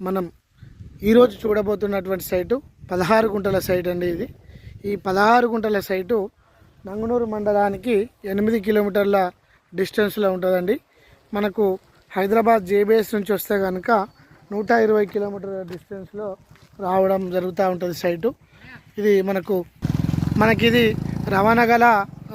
మనం ఈరోజు చూడబోతున్నటువంటి సైటు 16 గుంటల సైట్ అండి. ఈ 16 గుంటల సైటు నంగునూరు మండలానికి 8 కిలోమీటర్ల డిస్టెన్స్లో ఉంటుందండి. మనకు హైదరాబాద్ జేబీఎస్ నుంచి వస్తే కనుక 120 కిలోమీటర్ల డిస్టెన్స్లో రావడం జరుగుతూ ఉంటుంది సైటు. ఇది మనకి రవాణా గల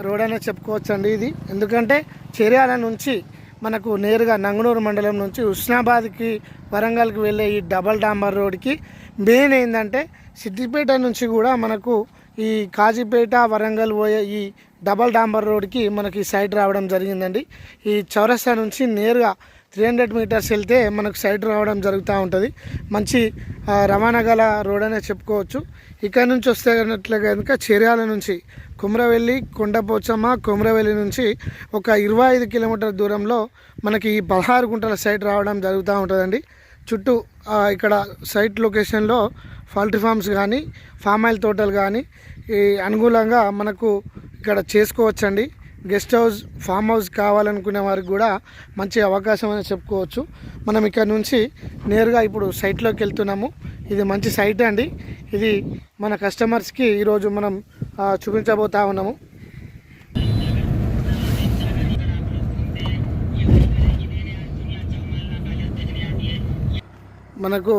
రోడ్ అనే చెప్పుకోవచ్చండి. ఇది ఎందుకంటే చెర్యాల నుంచి మనకు నేరుగా నంగునూరు మండలం నుంచి హుస్నాబాద్కి వరంగల్కి వెళ్ళే ఈ డబల్ డాంబర్ రోడ్కి మెయిన్ ఏంటంటే సిద్దిపేట నుంచి కూడా మనకు ఈ కాజీపేట వరంగల్ పోయే ఈ డబల్ డాంబర్ రోడ్కి మనకి సైట్ రావడం జరిగిందండి. ఈ చౌరస్తా నుంచి నేరుగా 300 మీటర్స్ వెళ్తే మనకు సైట్ రావడం జరుగుతూ ఉంటుంది. మంచి రవాణా గల రోడ్ అనే చెప్పుకోవచ్చు. ఇక్కడ నుంచి వస్తే కనుక చెర్యాల నుంచి కుమ్రవెల్లి, కొండపోచమ్మ, కుమ్రవెల్లి నుంచి ఒక 25 కిలోమీటర్ల దూరంలో మనకి ఈ 16 గుంటల సైట్ రావడం జరుగుతూ ఉంటుందండి. చుట్టూ ఇక్కడ సైట్ లొకేషన్లో పౌల్ట్రీ ఫార్మ్స్ కానీ ఫామ్ ఆయిల్ తోటలు కానీ అనుకూలంగా మనకు ఇక్కడ చేసుకోవచ్చండి. గెస్ట్ హౌస్, ఫామ్ హౌస్ కావాలనుకునే వారికి కూడా మంచి అవకాశం అని చెప్పుకోవచ్చు. మనం ఇక్కడ నుంచి నేరుగా ఇప్పుడు సైట్లోకి వెళ్తున్నాము. ఇది మంచి సైట్ అండి. ఇది మన కస్టమర్స్కి ఈరోజు మనం చూపించబోతా ఉన్నాము. మనకు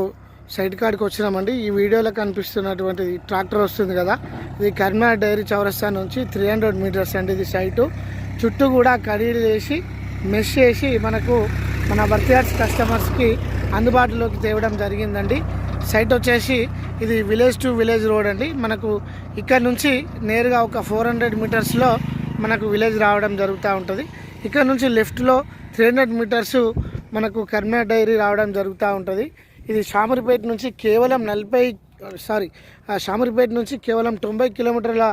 సైట్ కాడికి వచ్చినామండి. ఈ వీడియోలో కనిపిస్తున్నటువంటి ట్రాక్టర్ వస్తుంది కదా, ఇది కరీంనగర్ డైరీ చౌరస్తా నుంచి 300 మీటర్స్ అండి. ఇది సైటు చుట్టూ కూడా కడీలు వేసి మెష్ చేసి మన వర్తియార్స్ కస్టమర్స్కి అందుబాటులోకి తేవడం జరిగిందండి. సైట్ వచ్చేసి ఇది విలేజ్ టు విలేజ్ రోడ్ అండి. మనకు ఇక్కడ నుంచి నేరుగా ఒక 400 మీటర్స్లో మనకు విలేజ్ రావడం జరుగుతూ ఉంటుంది. ఇక్కడ నుంచి లెఫ్ట్లో 300 మీటర్స్ మనకు కరీంనగర్ డైరీ రావడం జరుగుతూ ఉంటుంది. ఇది షామీర్పేట నుంచి కేవలం 90 కిలోమీటర్ల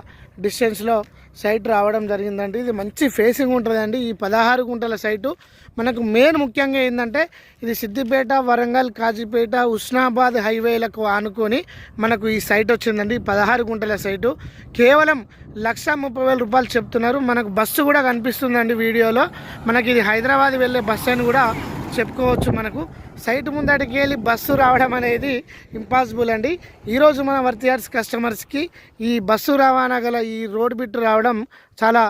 డిస్టెన్స్లో సైట్ రావడం జరిగిందండి. ఇది మంచి ఫేసింగ్ ఉంటుందండి. ఈ 16 గుంటల సైటు మనకు మెయిన్ ముఖ్యంగా ఏంటంటే ఇది సిద్దిపేట, వరంగల్, కాజీపేట, హుస్నాబాద్ హైవేలకు ఆనుకొని మనకు ఈ సైట్ వచ్చిందండి. 16 గుంటల సైటు కేవలం 1,30,000 రూపాయలు చెప్తున్నారు. మనకు బస్సు కూడా కనిపిస్తుందండి వీడియోలో. మనకి ఇది హైదరాబాద్ వెళ్ళే బస్సు అని కూడా చెప్పుకోవచ్చు. మనకు సైట్ ముందటికి వెళ్ళి బస్సు రావడం అనేది ఇంపాసిబుల్ అండి. ఈరోజు మన వర్తియార్స్ కస్టమర్స్కి ఈ బస్సు రవాణా గల ఈ రోడ్ బిట్ రావడం చాలా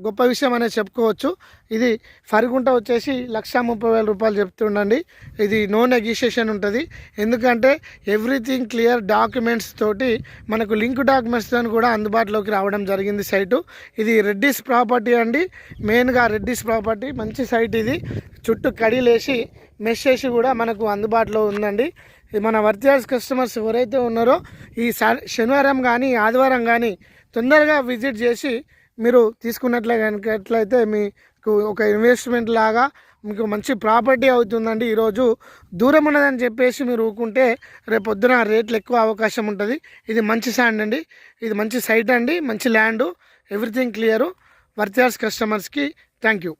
గొప్ప విషయం అనేది చెప్పుకోవచ్చు. ఇది ఫరిగుంట వచ్చేసి 1,30,000 రూపాయలు చెప్తుండండి. ఇది నో నెగోషియేషన్ ఉంటుంది. ఎందుకంటే ఎవ్రీథింగ్ క్లియర్ డాక్యుమెంట్స్ తోటి మనకు లింక్ డాక్యుమెంట్స్తో కూడా అందుబాటులోకి రావడం జరిగింది సైటు. ఇది రెడ్డిస్ ప్రాపర్టీ అండి. మెయిన్గా రెడ్డిస్ ప్రాపర్టీ మంచి సైట్. ఇది చుట్టూ కడీలేసి మెష్ చేసి కూడా మనకు అందుబాటులో ఉందండి. మన వర్తియార్స్ కస్టమర్స్ ఎవరైతే ఉన్నారో ఈ శనివారం కానీ ఆదివారం కానీ తొందరగా విజిట్ చేసి మీరు తీసుకున్నట్లయితే మీకు ఒక ఇన్వెస్ట్మెంట్ లాగా మీకు మంచి ప్రాపర్టీ అవుతుందండి. ఈరోజు దూరం ఉన్నదని చెప్పేసి మీరు ఊరుకుంటే రేపు పొద్దున రేట్లు ఎక్కువ అవకాశం ఉంటుంది. ఇది మంచి శాండ్ అండి. ఇది మంచి సైట్ అండి. మంచి ల్యాండు, ఎవ్రీథింగ్ క్లియరు. వర్తియార్స్ కస్టమర్స్కి థ్యాంక్ యూ.